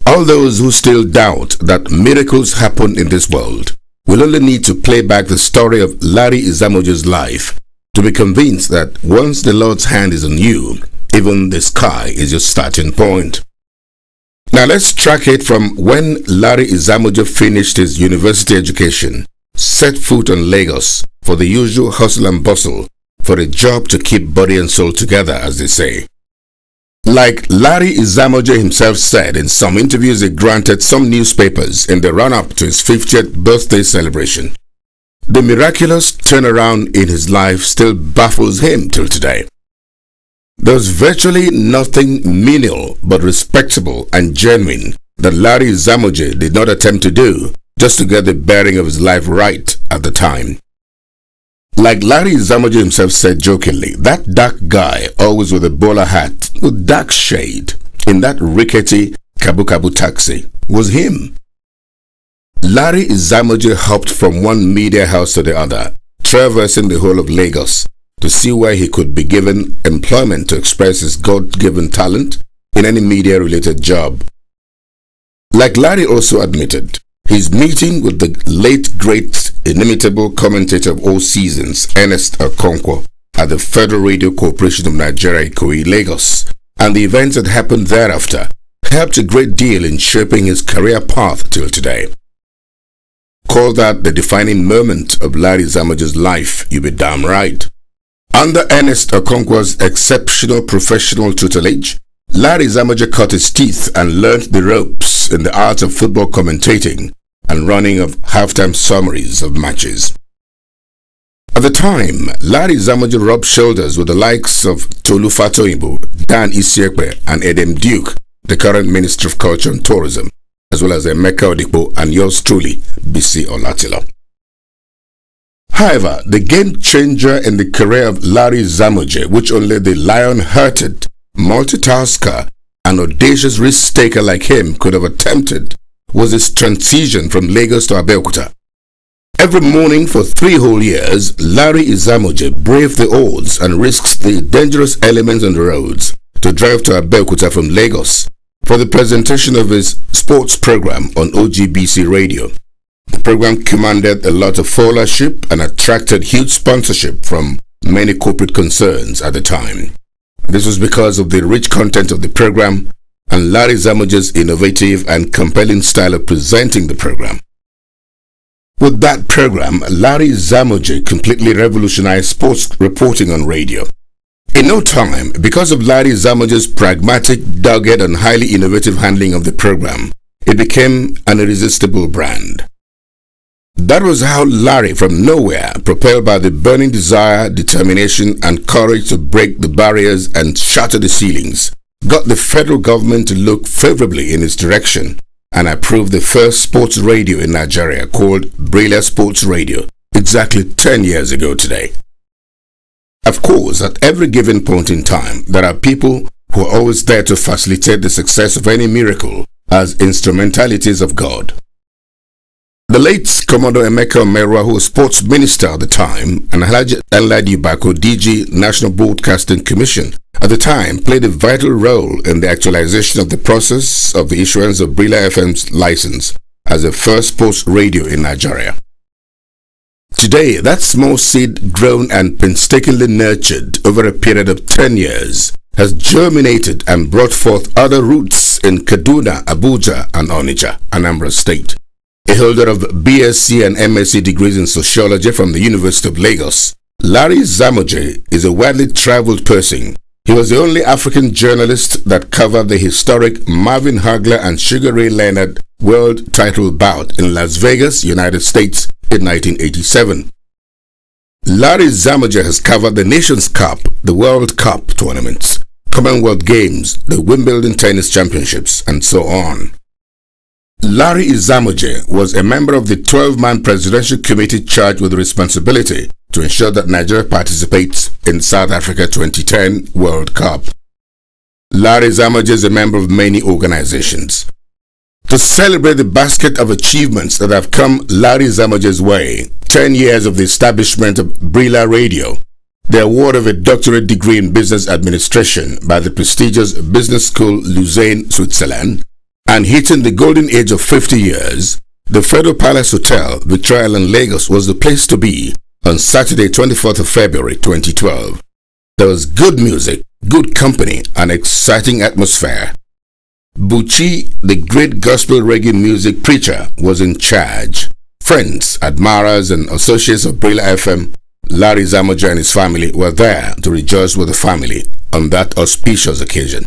All those who still doubt that miracles happen in this world will only need to play back the story of Larry Izamoje's life to be convinced that once the Lord's hand is on you, even the sky is your starting point. Now let's track it from when Larry Izamoje finished his university education, set foot on Lagos for the usual hustle and bustle for a job to keep body and soul together, as they say. Like Larry Izamoje himself said in some interviews he granted some newspapers in the run-up to his 50th birthday celebration, the miraculous turnaround in his life still baffles him till today. There was virtually nothing menial but respectable and genuine that Larry Izamoje did not attempt to do just to get the bearing of his life right at the time. Like Larry Izamoje himself said jokingly, that dark guy always with a bowler hat with dark shade in that rickety Kabu taxi was him. Larry Izamoje hopped from one media house to the other, traversing the whole of Lagos to see where he could be given employment to express his God-given talent in any media-related job. Like Larry also admitted, his meeting with the late great inimitable commentator of all seasons, Ernest Okonkwo, at the Federal Radio Corporation of Nigeria, Ikoyi, Lagos, and the events that happened thereafter helped a great deal in shaping his career path till today. Call that the defining moment of Larry Izamoje's life, you be damn right. Under Ernest Okonkwo's exceptional professional tutelage, Larry Izamoje cut his teeth and learned the ropes in the art of football commentating and running of halftime summaries of matches. At the time, Larry Izamoje rubbed shoulders with the likes of Tolu Fatoyinbo, Dan Isiekwe, and Edem Duke, the current Minister of Culture and Tourism, as well as Emeka Odikpo and yours truly, BC Olatilo. However, the game changer in the career of Larry Izamoje, which only the lion-hearted, multitasker, and audacious risk-taker like him could have attempted, was his transition from Lagos to Abeokuta. Every morning for 3 whole years, Larry Izamoje braved the odds and risked the dangerous elements on the roads to drive to Abeokuta from Lagos for the presentation of his sports program on OGBC radio. The program commanded a lot of followership and attracted huge sponsorship from many corporate concerns at the time. This was because of the rich content of the program and Larry Izamoje's innovative and compelling style of presenting the program. With that program, Larry Izamoje completely revolutionized sports reporting on radio. In no time, because of Larry Izamoje's pragmatic, dogged, and highly innovative handling of the program, it became an irresistible brand. That was how Larry, from nowhere, propelled by the burning desire, determination, and courage to break the barriers and shatter the ceilings, got the federal government to look favorably in his direction and approved the first sports radio in Nigeria called Brila Sports Radio exactly 10 years ago today. Of course, at every given point in time, there are people who are always there to facilitate the success of any miracle as instrumentalities of God. The late Commodore Emeka Omerwa, who was sports minister at the time, and Alhaji Danladi Bako, DG, National Broadcasting Commission, at the time played a vital role in the actualization of the process of the issuance of Brila FM's license as the first sports radio in Nigeria. Today, that small seed grown and painstakingly nurtured over a period of 10 years has germinated and brought forth other roots in Kaduna, Abuja, and Onitsha, Anambra State. A holder of BSc and MSc degrees in sociology from the University of Lagos, Larry Izamoje is a widely traveled person. He was the only African journalist that covered the historic Marvin Hagler and Sugar Ray Leonard world title bout in Las Vegas, United States in 1987. Larry Izamoje has covered the Nations Cup, the World Cup tournaments, Commonwealth Games, the Wimbledon Tennis Championships, and so on. Larry Izamoje was a member of the 12-man presidential committee charged with the responsibility to ensure that Nigeria participates in South Africa 2010 World Cup. Larry Izamoje is a member of many organizations. To celebrate the basket of achievements that have come Larry Izamoje's way, 10 years of the establishment of Brila Radio, the award of a doctorate degree in business administration by the prestigious business school Lausanne, Switzerland, and hitting the golden age of 50 years, the Federal Palace Hotel, Victoria Island, Lagos was the place to be on Saturday, 24th of February 2012. There was good music, good company, and exciting atmosphere. Buchi, the great gospel reggae music preacher, was in charge. Friends, admirers, and associates of Brila FM, Larry Izamoje and his family were there to rejoice with the family on that auspicious occasion.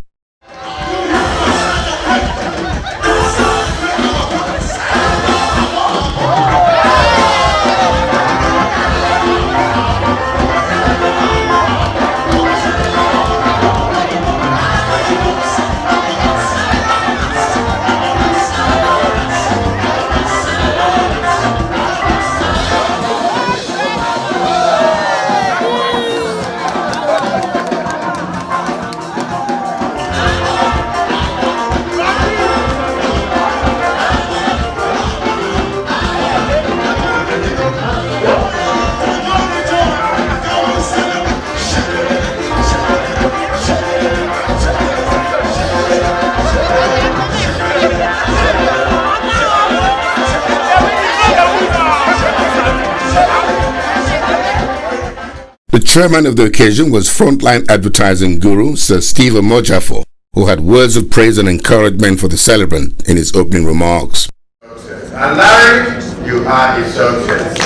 The chairman of the occasion was frontline advertising guru Sir Steve Omojafo, who had words of praise and encouragement for the celebrant in his opening remarks. And Larry, you are a success.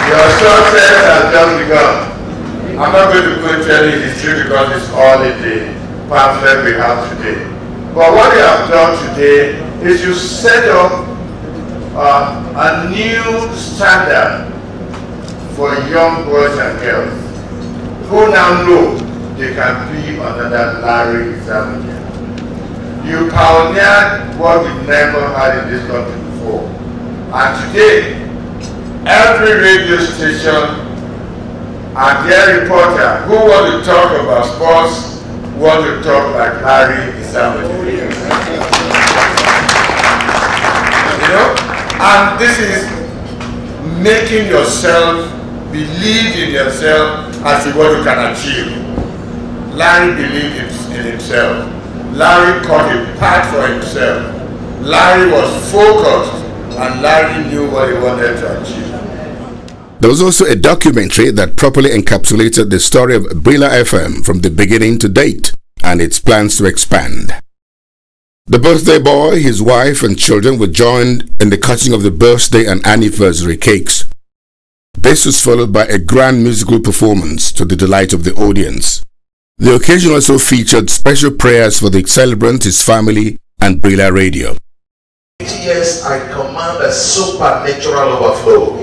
Your success has just begun. I'm not going to go into any history because it's all in the pamphlet we have today. But what you have done today is you set up a new standard for young boys and girls who now know they can be under that Larry Izamoje. You pioneered what we never had in this country before. And today, every radio station and their reporter who want to talk about sports want to talk like Larry Izamoje. You know? And this is making yourself believe in yourself as to what you can achieve. Larry believed in himself. Larry caught a path for himself. Larry was focused, and Larry knew what he wanted to achieve. There was also a documentary that properly encapsulated the story of Brila FM from the beginning to date and its plans to expand. The birthday boy, his wife, and children were joined in the cutting of the birthday and anniversary cakes. This was followed by a grand musical performance to the delight of the audience. The occasion also featured special prayers for the celebrant, his family, and Brila Radio. Yes, I command a supernatural overflow.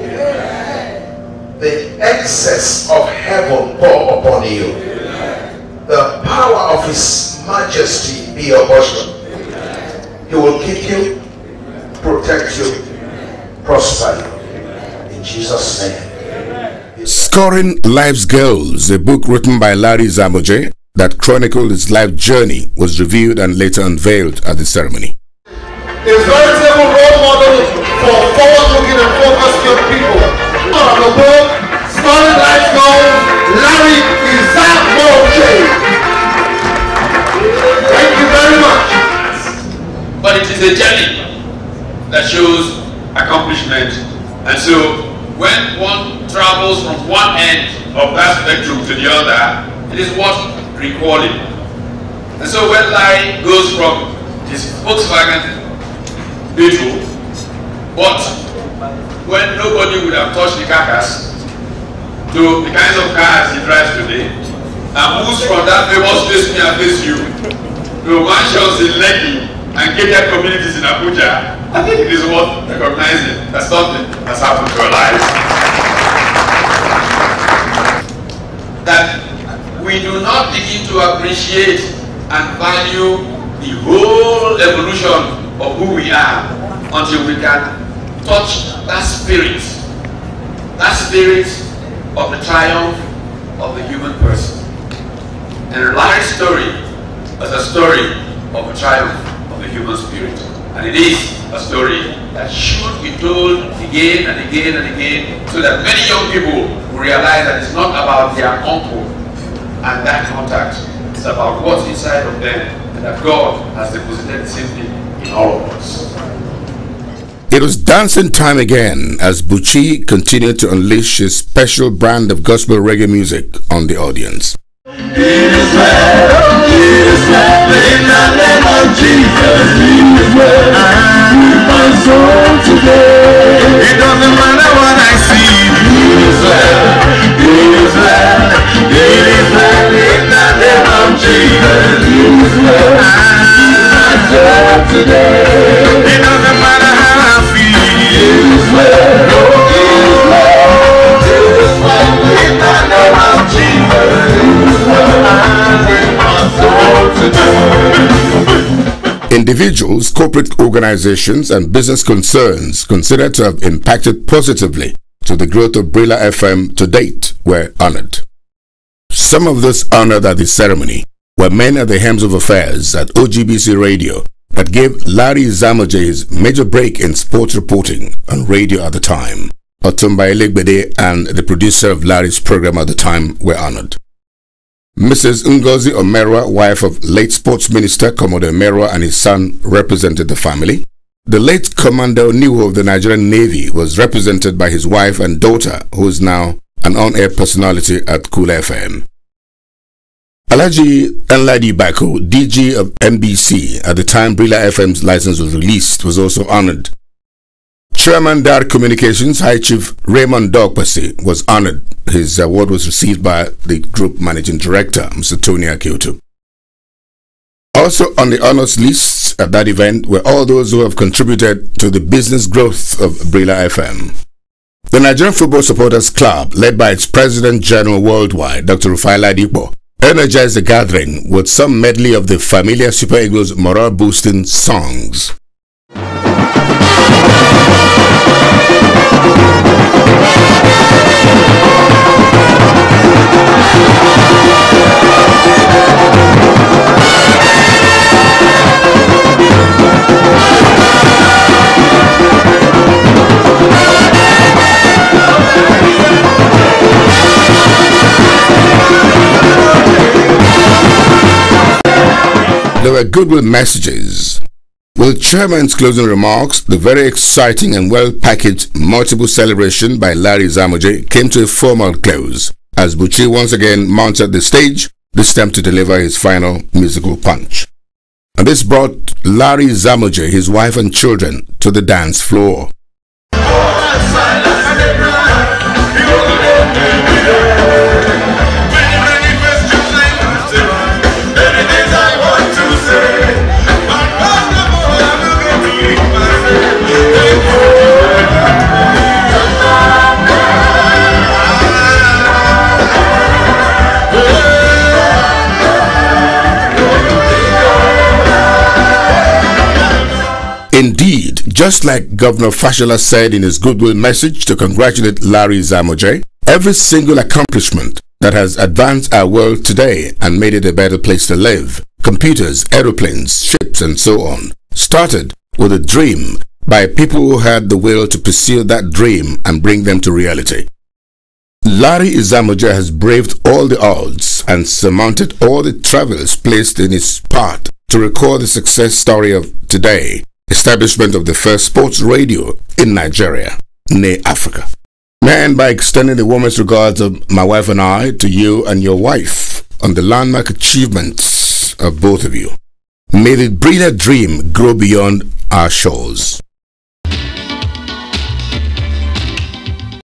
The excess of heaven pour upon you. The power of His Majesty be your portion. He will keep you, protect you, prosper you. In Jesus' name. Scoring Life's Girls, a book written by Larry Izamoje that chronicled his life journey, was reviewed and later unveiled at the ceremony. A veritable role model for forward-looking and focused young people. The book, Scoring Life's Girls, Larry Izamoje. Thank you very much. But it is a journey that shows accomplishment, and so when one travels from one end of that spectrum to the other, it is worth recalling. And so when Larry goes from his Volkswagen Beetle, but when nobody would have touched the carcass, to the kinds of cars he drives today, and moves from that famous face me and face you to mansions in Lekki and gated communities in Abuja, I think it is worth recognizing that something has happened to our lives. That we do not begin to appreciate and value the whole evolution of who we are until we can touch that spirit of the triumph of the human person. And Larry's story is a story of the triumph of the human spirit. And it is a story that should be told again and again and again, so that many young people will realize that it's not about their uncle and that contact. It's about what's inside of them, and that God has deposited the same thing in all of us. It was dancing time again as Buchi continued to unleash his special brand of gospel reggae music on the audience. It is well, in the name of Jesus, it is well with my soul today. It doesn't matter what I see, it is well, in the name of Jesus, it is well with my soul today. It doesn't matter how I feel, it is well, in the name of Jesus. Individuals, corporate organizations, and business concerns considered to have impacted positively to the growth of Brila FM to date were honored. Some of those honored at the ceremony were men at the helms of affairs at OGBC Radio that gave Larry Izamoje his major break in sports reporting on radio at the time. Otumba Elegbede and the producer of Larry's program at the time were honored. Mrs. Ngozi Omerwa, wife of late sports minister Commodore Omerwa, and his son represented the family. The late Commander Oniwu of the Nigerian Navy was represented by his wife and daughter, who is now an on-air personality at Cool FM. Alhaji Nladi Bako, DG of NBC at the time Brila FM's license was released, was also honored. Chairman Dar Communications, High Chief Raymond Dogpasi, was honored. His award was received by the Group Managing Director, Mr. Tony Akioto. Also on the honors lists at that event were all those who have contributed to the business growth of Brila FM. The Nigerian Football Supporters Club, led by its President General Worldwide, Dr. Rufai Ladipo, energized the gathering with some medley of the familiar Super Eagles morale-boosting songs. There were goodwill messages. With Chairman's closing remarks, the very exciting and well-packaged multiple celebration by Larry Izamoje came to a formal close as Buchi once again mounted the stage, this time to deliver his final musical punch. And this brought Larry Izamoje, his wife and children, to the dance floor. Indeed, just like Governor Fashola said in his goodwill message to congratulate Larry Izamoje, every single accomplishment that has advanced our world today and made it a better place to live, computers, aeroplanes, ships, and so on, started with a dream by people who had the will to pursue that dream and bring them to reality. Larry Izamoje has braved all the odds and surmounted all the troubles placed in his path to record the success story of today, establishment of the first sports radio in Nigeria, nay Africa. Man, by extending the warmest regards of my wife and I to you and your wife on the landmark achievements of both of you. May the Brila dream grow beyond our shores.